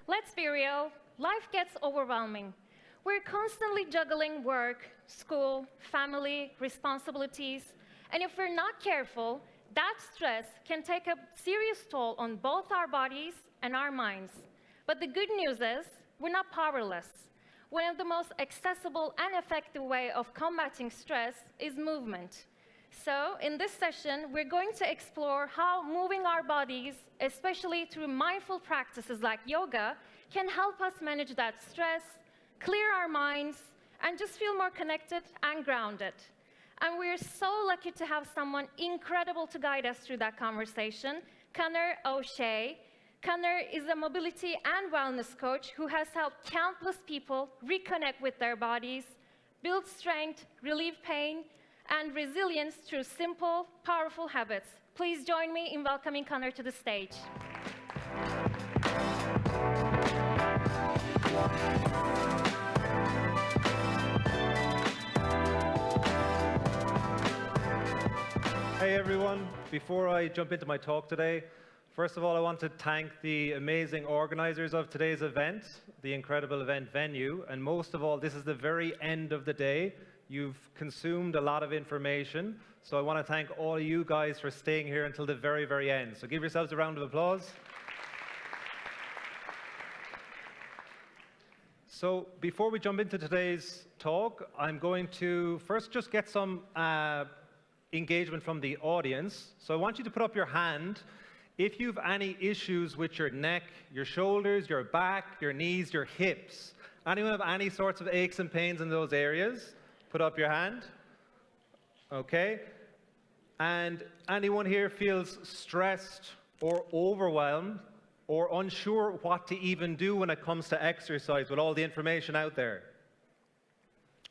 Let's be real, life gets overwhelming. We're constantly juggling work, school, family, responsibilities, and if we're not careful, that stress can take a serious toll on both our bodies and our minds. But the good news is, we're not powerless. One of the most accessible and effective way of combating stress is movement. So, in this session, we're going to explore how moving our bodies, especially through mindful practices like yoga, can help us manage that stress, clear our minds, and just feel more connected and grounded. And we're so lucky to have someone incredible to guide us through that conversation, Conor O'Shea. Conor is a mobility and wellness coach who has helped countless people reconnect with their bodies, build strength, relieve pain, and resilience through simple, powerful habits. Please join me in welcoming Conor to the stage. Hey everyone, before I jump into my talk today, first of all I want to thank the amazing organizers of today's event, the incredible event venue, and most of all, this is the very end of the day. You've consumed a lot of information, so I want to thank all of you guys for staying here until the very, very end. So give yourselves a round of applause. So before we jump into today's talk, I'm going to first just get some engagement from the audience. So I want you to put up your hand if you've any issues with your neck, your shoulders, your back, your knees, your hips. Anyone have any sorts of aches and pains in those areas? Put up your hand. Okay. And anyone here feels stressed or overwhelmed or unsure what to even do when it comes to exercise with all the information out there?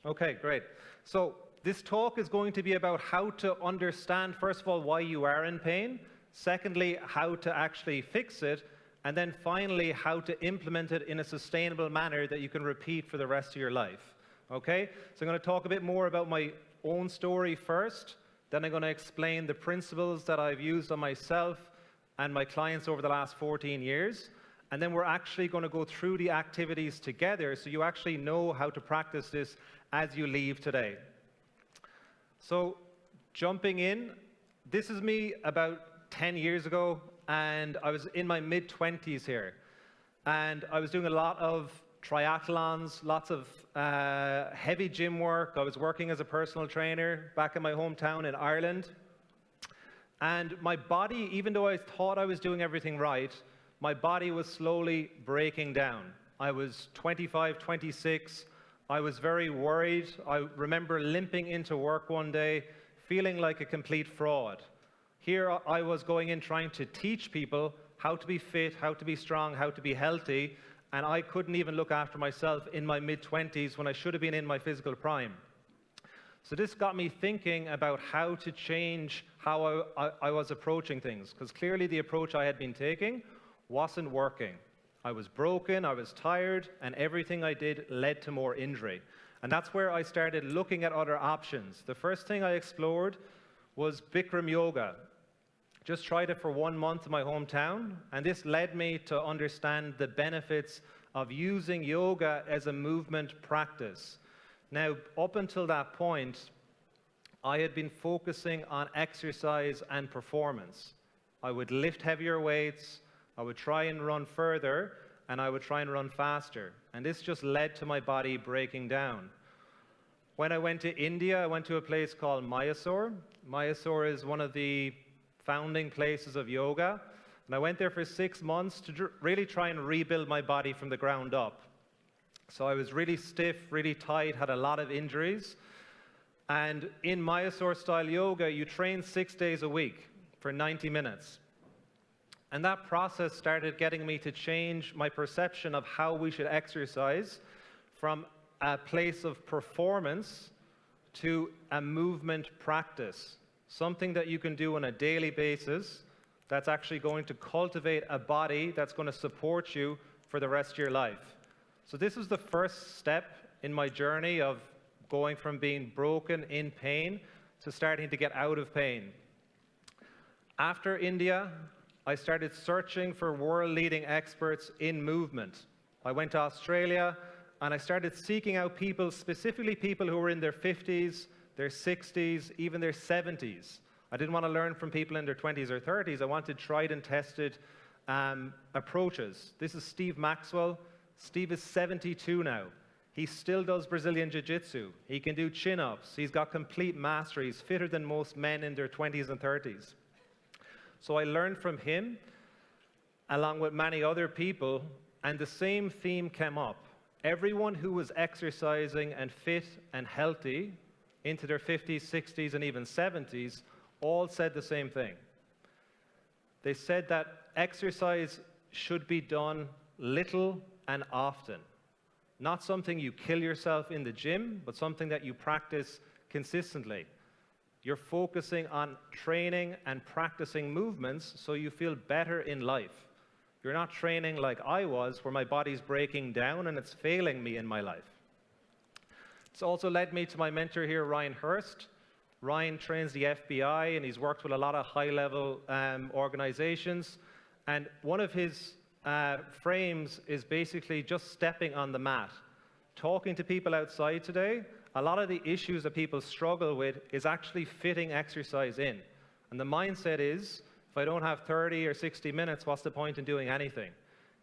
Okay, great. So this talk is going to be about how to understand, first of all, why you are in pain. Secondly, how to actually fix it. And then finally, how to implement it in a sustainable manner that you can repeat for the rest of your life. Okay? So I'm going to talk a bit more about my own story first. Then I'm going to explain the principles that I've used on myself and my clients over the last 14 years. And then we're actually going to go through the activities together so you actually know how to practice this as you leave today. So jumping in, this is me about 10 years ago, and I was in my mid-20s here. And I was doing a lot of triathlons, lots of heavy gym work. I was working as a personal trainer back in my hometown in Ireland. And my body, even though I thought I was doing everything right, my body was slowly breaking down. I was 25, 26. I was very worried. I remember limping into work one day, feeling like a complete fraud. Here I was going in trying to teach people how to be fit, how to be strong, how to be healthy, and I couldn't even look after myself in my mid-20s when I should have been in my physical prime. So this got me thinking about how to change how I was approaching things, because clearly the approach I had been taking wasn't working. I was broken, I was tired, and everything I did led to more injury. And that's where I started looking at other options. The first thing I explored was Bikram yoga. Just tried it for 1 month in my hometown, and this led me to understand the benefits of using yoga as a movement practice. Now, up until that point, I had been focusing on exercise and performance. I would lift heavier weights, I would try and run further, and I would try and run faster. And this just led to my body breaking down. When I went to India, I went to a place called Mysore. Mysore is one of the founding places of yoga. And I went there for 6 months to really try and rebuild my body from the ground up. So I was really stiff, really tight, had a lot of injuries. And in Mysore-style yoga, you train 6 days a week for 90 minutes. And that process started getting me to change my perception of how we should exercise from a place of performance to a movement practice, something that you can do on a daily basis that's actually going to cultivate a body that's going to support you for the rest of your life. So this is the first step in my journey of going from being broken in pain to starting to get out of pain. After India, I started searching for world-leading experts in movement. I went to Australia and I started seeking out people, specifically people who were in their 50s, their 60s, even their 70s. I didn't want to learn from people in their 20s or 30s. I wanted tried and tested approaches. This is Steve Maxwell. Steve is 72 now. He still does Brazilian Jiu-Jitsu. He can do chin-ups. He's got complete mastery. He's fitter than most men in their 20s and 30s. So I learned from him, along with many other people, and the same theme came up. Everyone who was exercising and fit and healthy into their 50s, 60s, and even 70s all said the same thing. They said that exercise should be done little and often. Not something you kill yourself in the gym, but something that you practice consistently. You're focusing on training and practicing movements so you feel better in life. You're not training like I was, where my body's breaking down and it's failing me in my life. It's also led me to my mentor here, Ryan Hurst. Ryan trains the FBI and he's worked with a lot of high-level organizations. And one of his frames is basically just stepping on the mat. Talking to people outside today, a lot of the issues that people struggle with is actually fitting exercise in. And the mindset is, if I don't have 30 or 60 minutes, what's the point in doing anything?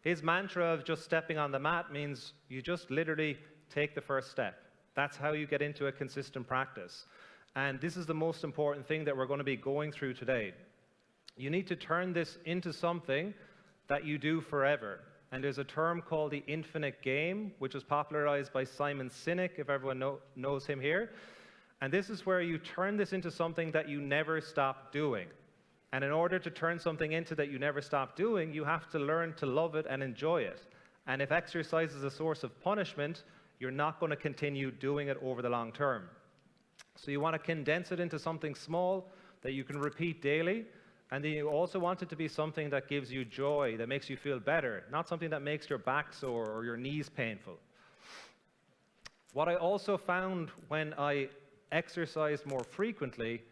His mantra of just stepping on the mat means you just literally take the first step. That's how you get into a consistent practice. And this is the most important thing that we're going to be going through today. You need to turn this into something that you do forever. And there's a term called the infinite game, which was popularized by Simon Sinek, if everyone knows him here. And this is where you turn this into something that you never stop doing. And in order to turn something into that you never stop doing, you have to learn to love it and enjoy it. And if exercise is a source of punishment, you're not going to continue doing it over the long term. So you want to condense it into something small that you can repeat daily. And then you also want it to be something that gives you joy, that makes you feel better, not something that makes your back sore or your knees painful. What I also found when I exercised more frequently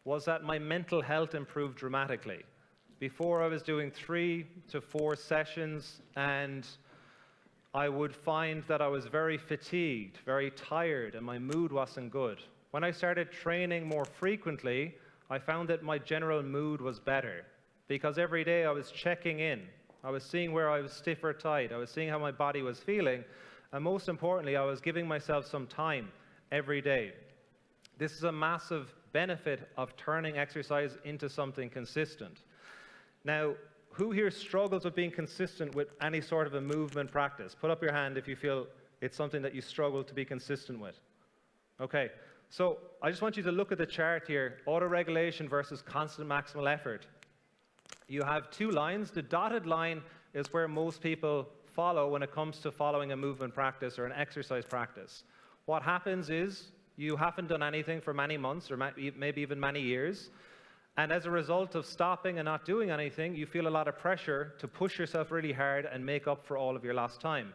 was that my mental health improved dramatically. Before I was doing 3 to 4 sessions and I would find that I was very fatigued, very tired, and my mood wasn't good. When I started training more frequently, I found that my general mood was better because every day I was checking in. I was seeing where I was stiff or tight. I was seeing how my body was feeling. And most importantly, I was giving myself some time every day. This is a massive benefit of turning exercise into something consistent. Now, who here struggles with being consistent with any sort of a movement practice? Put up your hand if you feel it's something that you struggle to be consistent with. Okay. So I just want you to look at the chart here, auto-regulation versus constant maximal effort. You have 2 lines. The dotted line is where most people follow when it comes to following a movement practice or an exercise practice. What happens is you haven't done anything for many months or maybe even many years. And as a result of stopping and not doing anything, you feel a lot of pressure to push yourself really hard and make up for all of your lost time.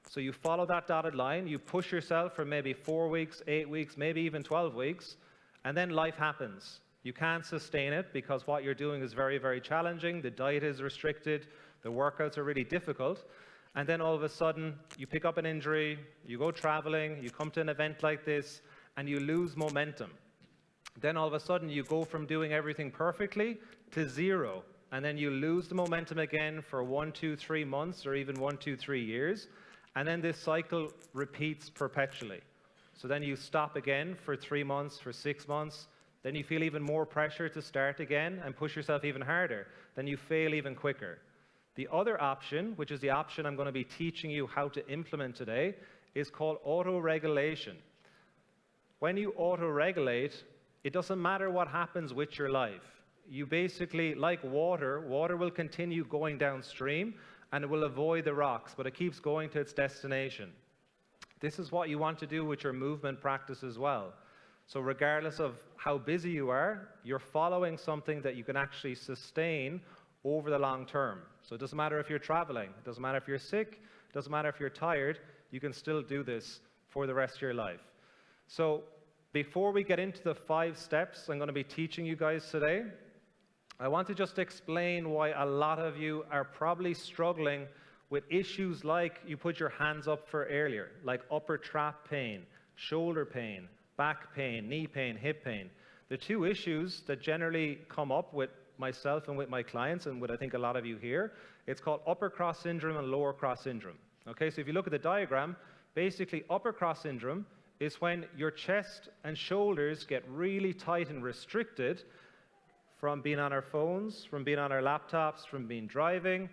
So you follow that dotted line, you push yourself for maybe 4 weeks, 8 weeks, maybe even 12 weeks, and then life happens. You can't sustain it because what you're doing is very, very challenging, the diet is restricted, the workouts are really difficult, and then all of a sudden you pick up an injury, you go traveling, you come to an event like this, and you lose momentum. Then all of a sudden you go from doing everything perfectly to 0, and then you lose the momentum again for 1, 2, 3 months or even 1, 2, 3 years. And then this cycle repeats perpetually. So then you stop again for 3 months, for 6 months. Then you feel even more pressure to start again and push yourself even harder. Then you fail even quicker. The other option, which is the option I'm going to be teaching you how to implement today, is called auto-regulation. When you auto-regulate, it doesn't matter what happens with your life. You basically, like water will continue going downstream, and it will avoid the rocks, but it keeps going to its destination. This is what you want to do with your movement practice as well. So regardless of how busy you are, you're following something that you can actually sustain over the long term. So it doesn't matter if you're traveling, it doesn't matter if you're sick, it doesn't matter if you're tired, you can still do this for the rest of your life. So before we get into the 5 steps I'm going to be teaching you guys today, I want to just explain why a lot of you are probably struggling with issues like you put your hands up for earlier, like upper trap pain, shoulder pain, back pain, knee pain, hip pain. The two issues that generally come up with myself and with my clients, and with I think a lot of you here, it's called upper cross syndrome and lower cross syndrome. Okay, so if you look at the diagram, basically upper cross syndrome is when your chest and shoulders get really tight and restricted from being on our phones, from being on our laptops, from being driving.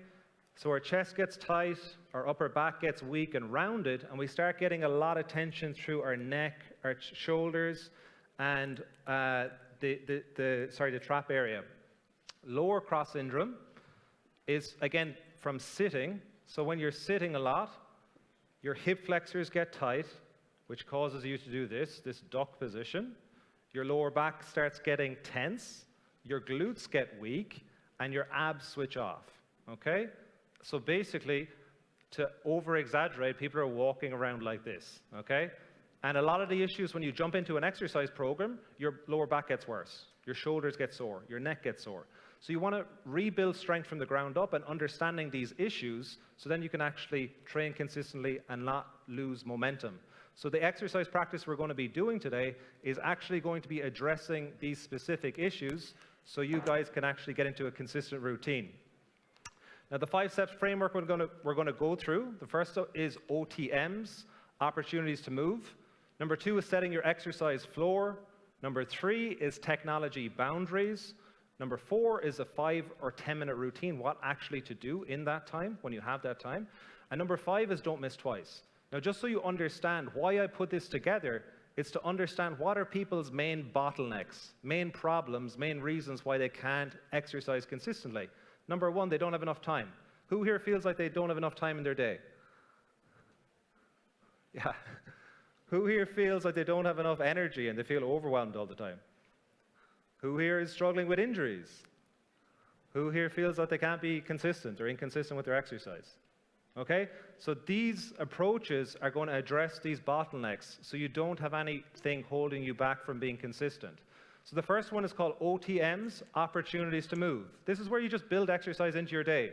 So our chest gets tight, our upper back gets weak and rounded, and we start getting a lot of tension through our neck, our shoulders, and the trap area. Lower cross syndrome is, again, from sitting. So when you're sitting a lot, your hip flexors get tight, which causes you to do this duck position. Your lower back starts getting tense, your glutes get weak, and your abs switch off, okay? So basically, to over-exaggerate, people are walking around like this, okay? And a lot of the issues when you jump into an exercise program, your lower back gets worse, your shoulders get sore, your neck gets sore. So you want to rebuild strength from the ground up and understanding these issues so then you can actually train consistently and not lose momentum. So the exercise practice we're going to be doing today is actually going to be addressing these specific issues so you guys can actually get into a consistent routine. Now, the 5-step framework we're going to go through. The first is OTMs, opportunities to move. Number 2 is setting your exercise floor. Number 3 is technology boundaries. Number 4 is a 5 or 10-minute routine, what actually to do in that time, when you have that time. And number 5 is don't miss twice. Now, just so you understand why I put this together, it's to understand what are people's main bottlenecks, main problems, main reasons why they can't exercise consistently. Number 1, they don't have enough time. Who here feels like they don't have enough time in their day? Yeah. Who here feels like they don't have enough energy and they feel overwhelmed all the time? Who here is struggling with injuries? Who here feels that they can't be consistent or inconsistent with their exercise? Okay? So these approaches are going to address these bottlenecks so you don't have anything holding you back from being consistent. So the first one is called OTMs, opportunities to move. This is where you just build exercise into your day.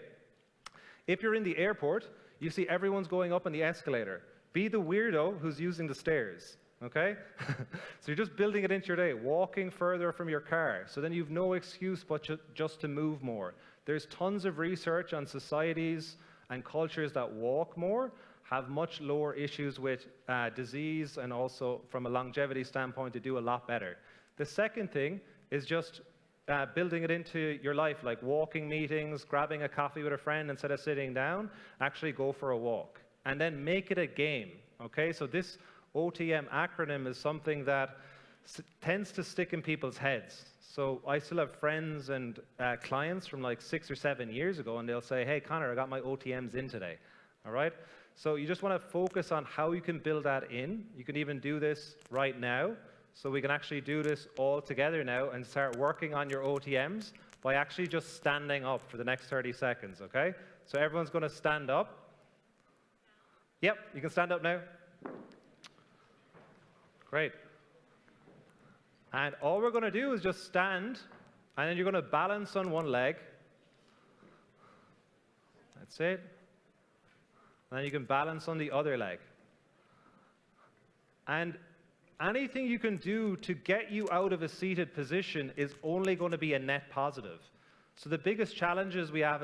If you're in the airport, you see everyone's going up on the escalator. Be the weirdo who's using the stairs, okay? So you're just building it into your day, walking further from your car. So then you've no excuse but just to move more. There's tons of research on societies and cultures that walk more have much lower issues with disease, and also from a longevity standpoint, they do a lot better. The second thing is just building it into your life, like walking meetings, grabbing a coffee with a friend instead of sitting down, actually go for a walk. And then make it a game, okay? So this OTM acronym is something that tends to stick in people's heads. So I still have friends and clients from like 6 or 7 years ago, and they'll say, hey, Connor, I got my OTMs in today, all right? So you just want to focus on how you can build that in. You can even do this right now. So we can actually do this all together now and start working on your OTMs by actually just standing up for the next 30 seconds, okay? So everyone's going to stand up. Yep, you can stand up now. Great. And all we're going to do is just stand, and then you're going to balance on one leg. That's it. And then you can balance on the other leg. And anything you can do to get you out of a seated position is only going to be a net positive. So the biggest challenges we have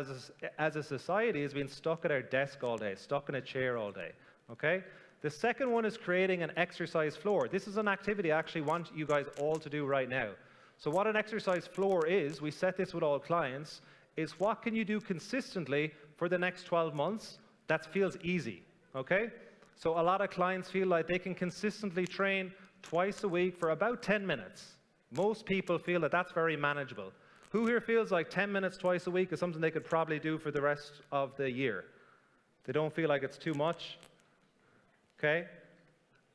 as a society is being stuck at our desk all day, stuck in a chair all day, okay? The second one is creating an exercise floor. This is an activity I actually want you guys all to do right now. So what an exercise floor is, we set this with all clients, is what can you do consistently for the next 12 months that feels easy, okay? So a lot of clients feel like they can consistently train twice a week for about 10 minutes. Most people feel that that's very manageable. Who here feels like 10 minutes twice a week is something they could probably do for the rest of the year? They don't feel like it's too much? Okay?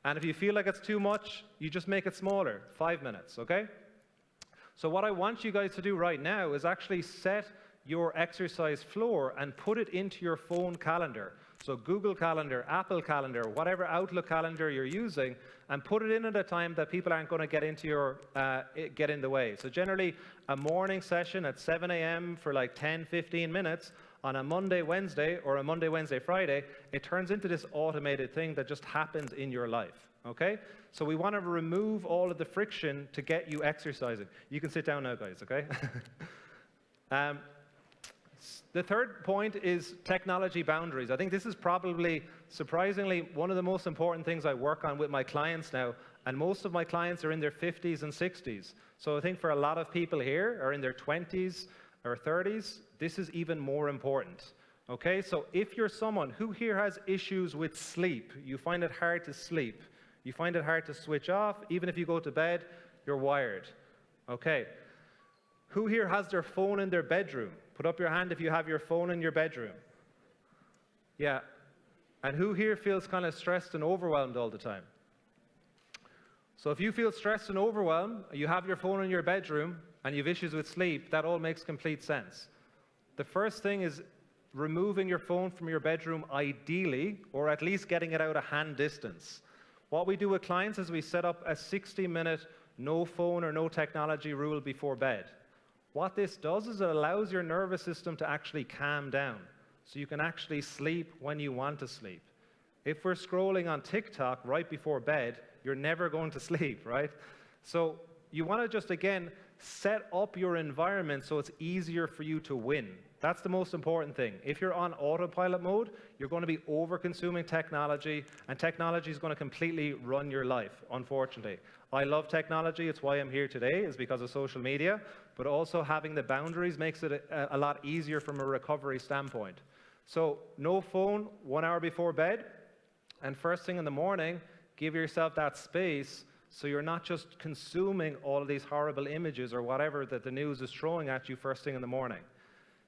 And if you feel like it's too much, you just make it smaller, 5 minutes, okay? So what I want you guys to do right now is actually set your exercise floor and put it into your phone calendar. So Google Calendar, Apple Calendar, whatever Outlook calendar you're using, and put it in at a time that people aren't going to get into your get in the way. So generally, a morning session at 7 a.m. for like 10, 15 minutes on a Monday, Wednesday, or a Monday, Wednesday, Friday, it turns into this automated thing that just happens in your life. Okay? So we want to remove all of the friction to get you exercising. You can sit down now, guys. Okay? The third point is technology boundaries. I think this is probably, surprisingly, one of the most important things I work on with my clients now, and most of my clients are in their 50s and 60s. So I think for a lot of people here are in their 20s or 30s, this is even more important. Okay, so if you're someone who here has issues with sleep, you find it hard to sleep, you find it hard to switch off, even if you go to bed, you're wired. Okay. Who here has their phone in their bedroom? Put up your hand if you have your phone in your bedroom. Yeah. And who here feels kind of stressed and overwhelmed all the time? So if you feel stressed and overwhelmed, you have your phone in your bedroom, and you have issues with sleep, that all makes complete sense. The first thing is removing your phone from your bedroom ideally, or at least getting it out of hand distance. What we do with clients is we set up a 60-minute no phone or no technology rule before bed. What this does is it allows your nervous system to actually calm down, so you can actually sleep when you want to sleep. If we're scrolling on TikTok right before bed, you're never going to sleep, right? So you want to just, again, set up your environment so it's easier for you to win. That's the most important thing. If you're on autopilot mode, you're going to be over-consuming technology, and technology is going to completely run your life, unfortunately. I love technology. It's why I'm here today, is because of social media, but also having the boundaries makes it a lot easier from a recovery standpoint. So no phone 1 hour before bed, and first thing in the morning, give yourself that space so you're not just consuming all of these horrible images or whatever that the news is throwing at you first thing in the morning.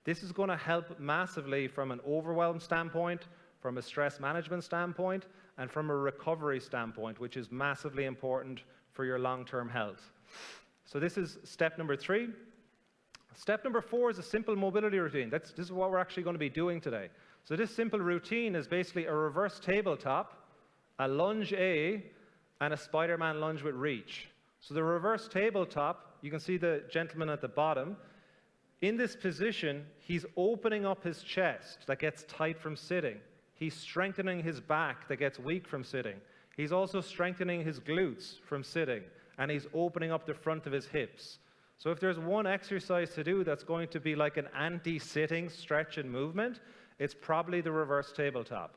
This is going to help massively from an overwhelm standpoint, from a stress management standpoint, and from a recovery standpoint, which is massively important for your long-term health. So this is step number 3. Step number 4 is a simple mobility routine. This is what we're actually going to be doing today. So this simple routine is basically a reverse tabletop, a lunge A, and a Spider-Man lunge with reach. So the reverse tabletop, you can see the gentleman at the bottom. In this position, he's opening up his chest that gets tight from sitting. He's strengthening his back that gets weak from sitting. He's also strengthening his glutes from sitting, and he's opening up the front of his hips. So if there's one exercise to do that's going to be like an anti-sitting stretch and movement, it's probably the reverse tabletop.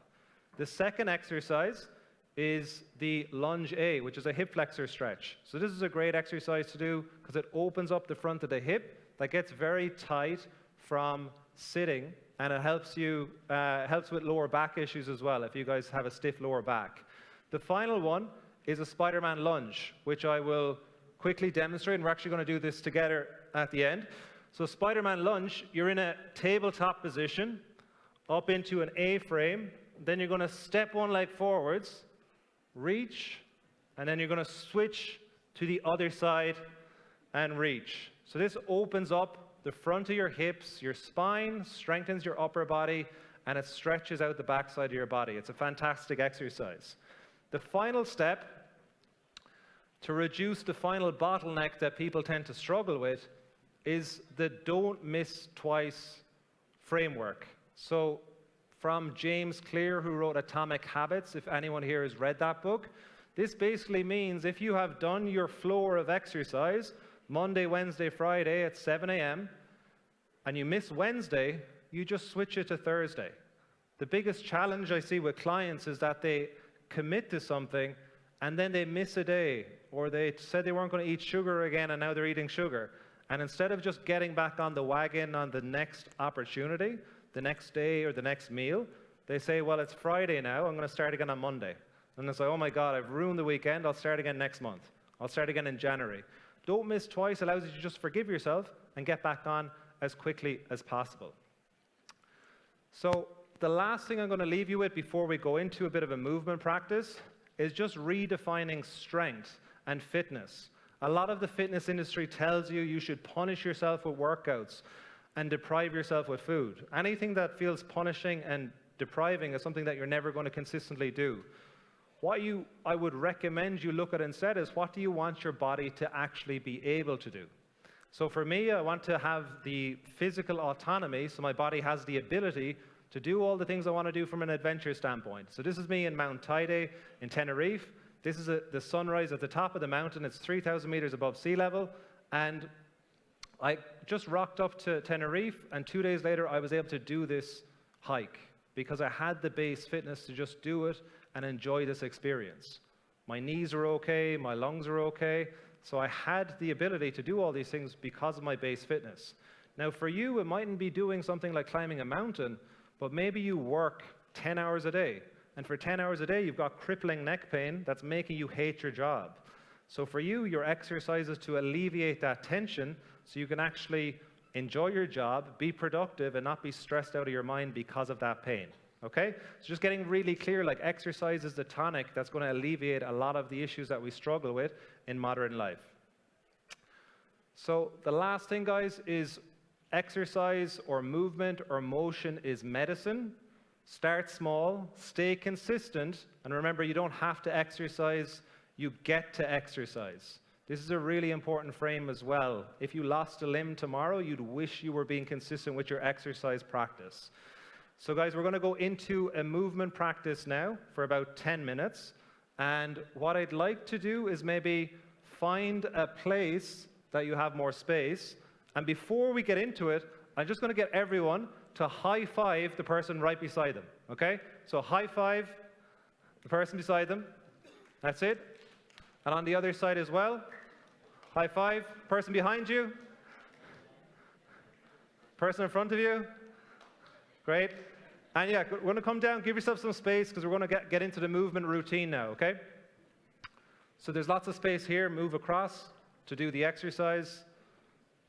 The second exercise is the lunge A, which is a hip flexor stretch. So this is a great exercise to do because it opens up the front of the hip that gets very tight from sitting, and it helps with lower back issues as well if you guys have a stiff lower back. The final one is a Spider-Man lunge, which I will quickly demonstrate, and we're actually going to do this together at the end. So Spider-Man lunge, you're in a tabletop position, up into an A-frame, then you're going to step one leg forwards, reach, and then you're going to switch to the other side and reach. So this opens up the front of your hips, your spine, strengthens your upper body, and it stretches out the backside of your body. It's a fantastic exercise. The final step, to reduce the final bottleneck that people tend to struggle with, is the don't miss twice framework. So from James Clear, who wrote Atomic Habits, if anyone here has read that book, this basically means if you have done your floor of exercise Monday, Wednesday, Friday at 7 a.m., and you miss Wednesday, you just switch it to Thursday. The biggest challenge I see with clients is that they commit to something and then they miss a day, or they said they weren't going to eat sugar again and now they're eating sugar. And instead of just getting back on the wagon on the next opportunity, the next day or the next meal, they say, well, it's Friday now, I'm going to start again on Monday. And it's like, oh my God, I've ruined the weekend, I'll start again next month. I'll start again in January. Don't miss twice allows you to just forgive yourself and get back on as quickly as possible. So the last thing I'm going to leave you with before we go into a bit of a movement practice is just redefining strength and fitness. A lot of the fitness industry tells you you should punish yourself with workouts and deprive yourself with food. Anything that feels punishing and depriving is something that you're never going to consistently do. I would recommend you look at instead is, what do you want your body to actually be able to do? So for me, I want to have the physical autonomy, so my body has the ability to do all the things I want to do from an adventure standpoint. So this is me in Mount Teide in Tenerife. This is the sunrise at the top of the mountain. It's 3,000 meters above sea level. And I just rocked up to Tenerife, and 2 days later, I was able to do this hike because I had the base fitness to just do it and enjoy this experience. My knees are okay, my lungs are okay, so I had the ability to do all these things because of my base fitness. Now for you, it mightn't be doing something like climbing a mountain, but maybe you work 10 hours a day, and for 10 hours a day, you've got crippling neck pain that's making you hate your job. So for you, your exercise is to alleviate that tension so you can actually enjoy your job, be productive, and not be stressed out of your mind because of that pain. Okay? So just getting really clear, like exercise is the tonic that's going to alleviate a lot of the issues that we struggle with in modern life. So the last thing, guys, is exercise or movement or motion is medicine. Start small, stay consistent, and remember, you don't have to exercise, you get to exercise. This is a really important frame as well. If you lost a limb tomorrow, you'd wish you were being consistent with your exercise practice. So guys, we're going to go into a movement practice now for about 10 minutes. And what I'd like to do is maybe find a place that you have more space. And before we get into it, I'm just going to get everyone to high five the person right beside them, okay? So high five the person beside them. That's it. And on the other side as well, high five person behind you, person in front of you. Great. And yeah, we're going to come down, give yourself some space because we're going to get into the movement routine now, okay? So there's lots of space here, move across to do the exercise.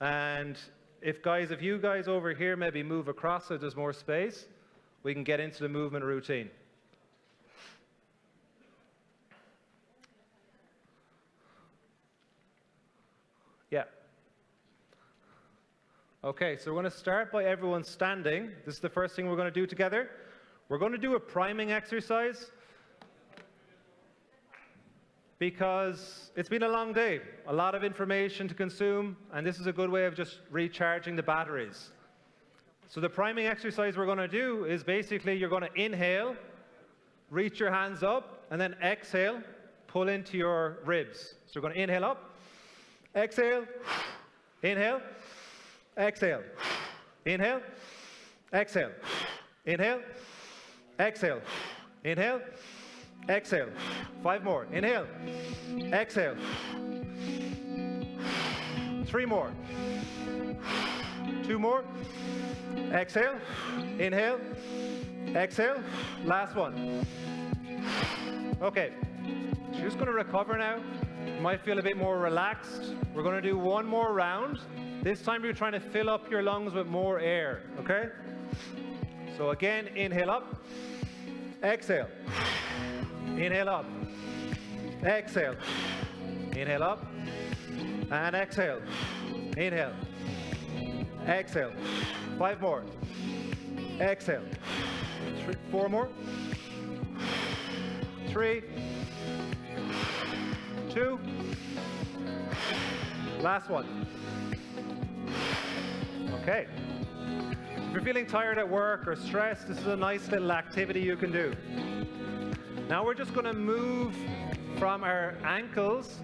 And if you guys over here maybe move across so there's more space, we can get into the movement routine. Yeah. Okay, so we're going to start by everyone standing. This is the first thing we're going to do together. We're going to do a priming exercise because it's been a long day, a lot of information to consume, and this is a good way of just recharging the batteries. So the priming exercise we're going to do is basically you're going to inhale, reach your hands up, and then exhale, pull into your ribs. So we're going to inhale up, exhale, inhale, exhale, inhale, exhale, inhale, exhale, inhale, exhale. 5 more. Inhale, exhale. 3 more. 2 more. Exhale, inhale, exhale. Last one. Okay, so you're just going to recover now. You might feel a bit more relaxed. We're going to do one more round. This time you're trying to fill up your lungs with more air, okay? So again, inhale up, exhale, inhale up, exhale, inhale up, and exhale, inhale, exhale. 5 more, exhale, 4 more, 3, 2, last one. Okay. If you're feeling tired at work or stressed, this is a nice little activity you can do. Now we're just going to move from our ankles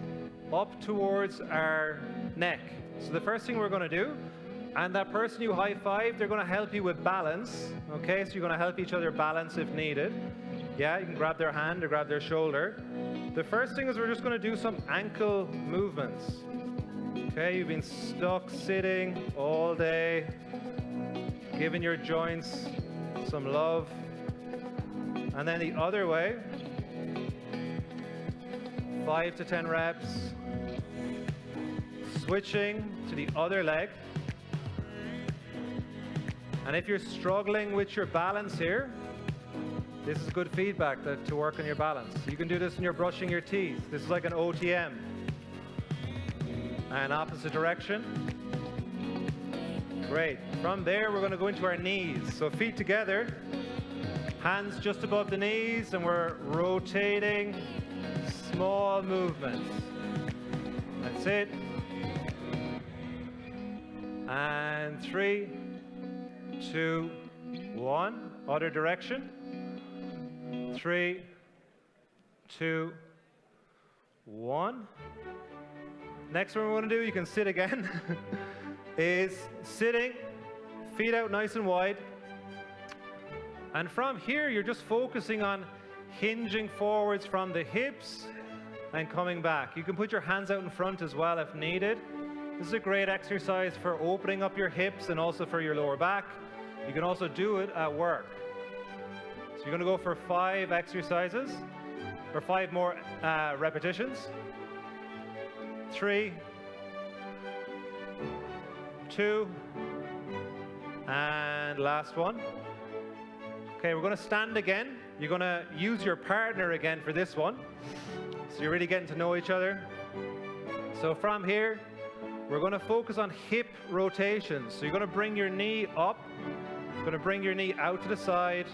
up towards our neck. So the first thing we're going to do, and that person you high-five, they're going to help you with balance. Okay, so you're going to help each other balance if needed. Yeah, you can grab their hand or grab their shoulder. The first thing is we're just going to do some ankle movements. Okay, you've been stuck sitting all day, giving your joints some love. And then the other way, 5 to 10 reps. Switching to the other leg. And if you're struggling with your balance here, this is good feedback to work on your balance. You can do this when you're brushing your teeth. This is like an OTM. And opposite direction. Great. From there, we're going to go into our knees. So feet together, Hands just above the knees, and we're rotating, small movements. That's it. And 3, 2, 1. Other direction. 3, 2, 1. Next one we're going to do, you can sit again, is sitting, feet out nice and wide. And from here, you're just focusing on hinging forwards from the hips and coming back. You can put your hands out in front as well if needed. This is a great exercise for opening up your hips and also for your lower back. You can also do it at work. So you're going to go for 5 exercises, or 5 more repetitions. 3, 2, and last one. Okay, we're going to stand again. You're going to use your partner again for this one. So you're really getting to know each other. So from here, we're going to focus on hip rotations. So you're going to bring your knee up. You're going to bring your knee out to the side,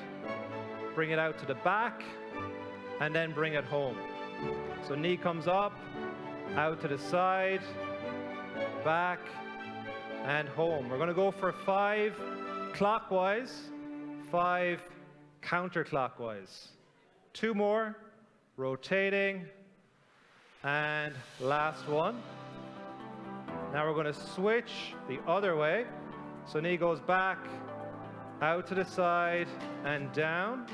bring it out to the back, and then bring it home. So knee comes up, out to the side, back, and home. We're going to go for 5 clockwise, 5 counterclockwise. 2 more, rotating, and last one. Now we're going to switch the other way. So knee goes back, out to the side, and down.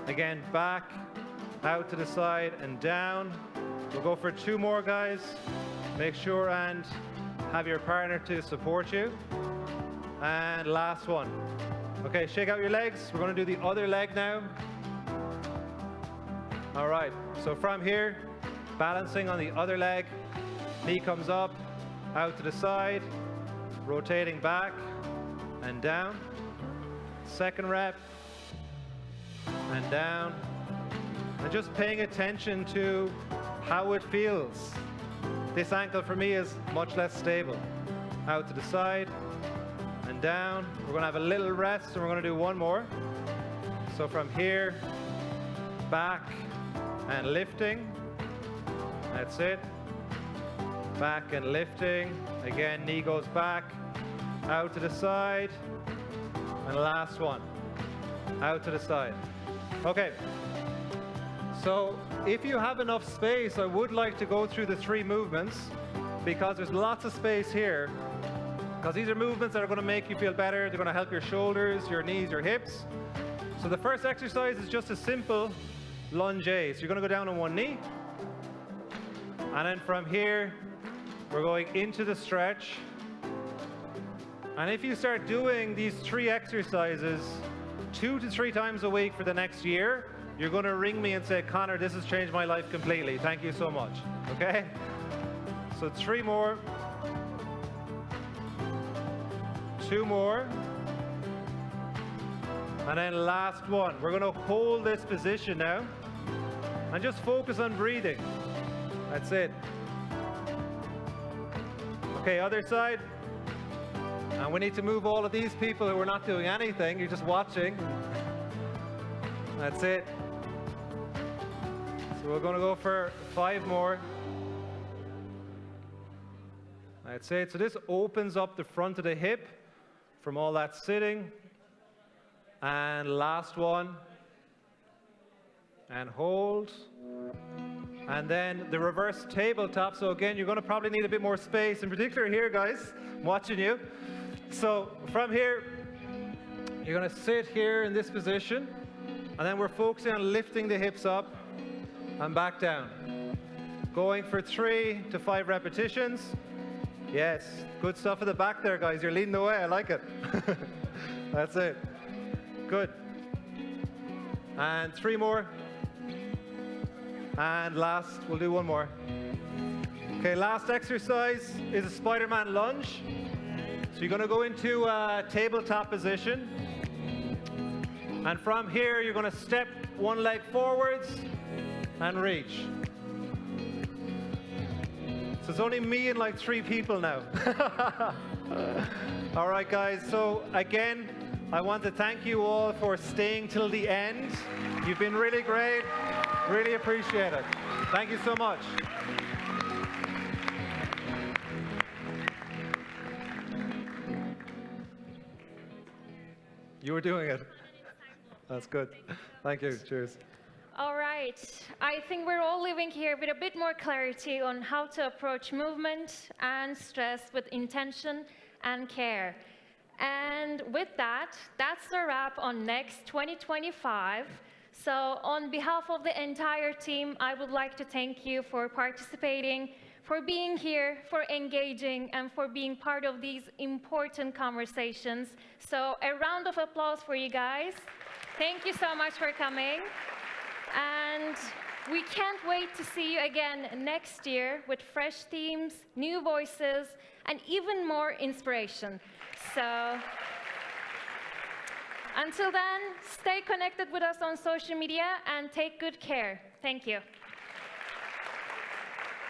Again, back, out to the side, and down. We'll go for 2 more, guys. Make sure and have your partner to support you. And last one. Okay, shake out your legs. We're going to do the other leg now. All right, so from here, balancing on the other leg. Knee comes up, out to the side, rotating back and down. Second rep, and down. And just paying attention to how it feels. This ankle for me is much less stable. Out to the side and down. We're going to have a little rest and we're going to do 1 more. So from here, back and lifting. That's it. Back and lifting. Again, knee goes back, out to the side. And last one, out to the side. Okay. So if you have enough space, I would like to go through the 3 movements because there's lots of space here. Because these are movements that are going to make you feel better. They're going to help your shoulders, your knees, your hips. So the first exercise is just a simple lunge. So you're going to go down on one knee. And then from here, we're going into the stretch. And if you start doing these 3 exercises 2 to 3 times a week for the next year, you're going to ring me and say, Connor, this has changed my life completely. Thank you so much. Okay? So 3 more. 2 more. And then last one. We're going to hold this position now and just focus on breathing. That's it. Okay, other side. And we need to move all of these people who are not doing anything. You're just watching. That's it. So we're going to go for 5 more. That's it. So this opens up the front of the hip from all that sitting. And last one. And hold. And then the reverse tabletop. So again, you're going to probably need a bit more space, in particular here, guys. I'm watching you. So from here, you're going to sit here in this position. And then we're focusing on lifting the hips up and back down. Going for 3 to 5 repetitions. Yes, good stuff at the back there, guys. You're leading the way. I like it. That's it. Good. And 3 more. And last, we'll do 1 more. Okay, last exercise is a Spider-Man lunge. So you're going to go into a tabletop position. And from here, you're going to step 1 leg forwards and reach. So it's only me and like 3 people now. All right, guys. So again, I want to thank you all for staying till the end. You've been really great. Really appreciate it. Thank you so much. You were doing it. That's good. Thank you. Cheers. All right. I think we're all leaving here with a bit more clarity on how to approach movement and stress with intention and care. And with that, that's a wrap on Next 2025. So on behalf of the entire team, I would like to thank you for participating, for being here, for engaging, and for being part of these important conversations. So a round of applause for you guys. Thank you so much for coming. And we can't wait to see you again next year with fresh themes, new voices, and even more inspiration. So until then, stay connected with us on social media and take good care. Thank you.